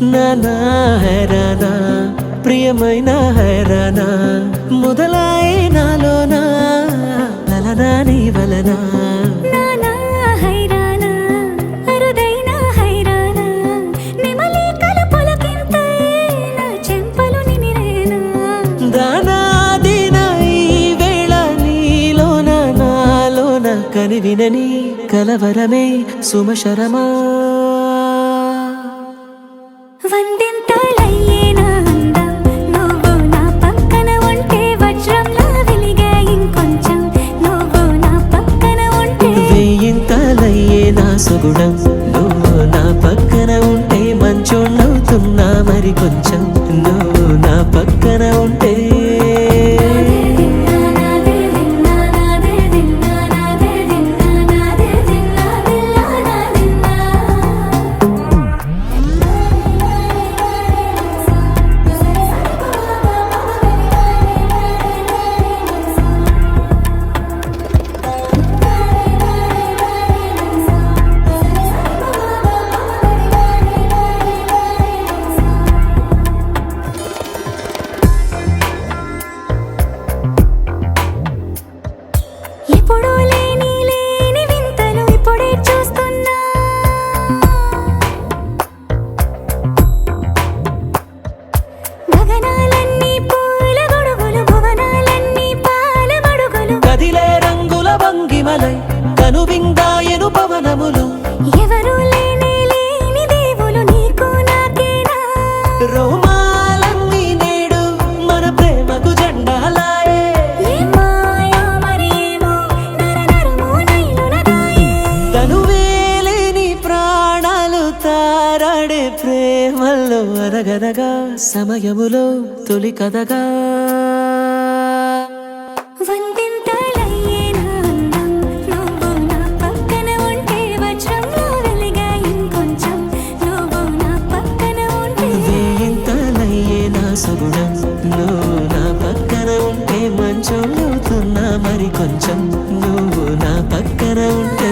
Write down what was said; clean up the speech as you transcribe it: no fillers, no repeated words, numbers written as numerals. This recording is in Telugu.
నానా హైరానా ప్రియమైన హైరానా మొదలై నాలోనా లలనా నీ వలనా నానా హైరానా అరుదైన హైరానా నెమలి కలుపులకింతై నా చెంపలు నిమిరేనా దానా దినా ఈ వేళ నీలోన నాలోన కనివినని కలవరమే సుమశరమా వందింతలయ్యేనా అందం నువ్వు నా పక్కన ఉంటే వజ్రంలా వెలిగే ఇంకొంచెం నువ్వు నా పక్కన ఉంటే వేయింతలయ్యే నా సుగుణం నువ్వు నా పక్కన ఉంటే మంచోళ్ళవుతున్నా మరి కొంచెం నువ్వు నా పక్కన ఉంటే ఎప్పుడూ లేని వింతలు ఇప్పుడే చూస్తున్నా గగనాలన్నీ పూల గొడుగులు భువనాలన్నీ పాల మడుగులు కదిలే రంగుల భంగిమలై కనువిందాయను పవనములు ఎవరూ లేని దేవులు నీకు నాకేనా రోమాలన్నీ నేడు మన ప్రేమకు జెండాలాయే ఏ మాయో మరి ఏమో నరనరమో నైలున దాయే తనువేలేని ప్రాణాలు తారాడే ప్రేమల్లో అనగనగా సమయములో తొలి కథగా వందింతలయ్యేనా అందం నువ్వు నా పక్కన ఉంటే వజ్రంలా వెలిగే ఇంకొంచెం నువ్వు నా పక్కన ఉంటే వేయింతలయ్యే నా సుగుణం నువ్వు నా పక్కన ఉంటే మంచోళ్ళవుతున్నా మరి కొంచెం నువ్వు నా పక్కన ఉంటే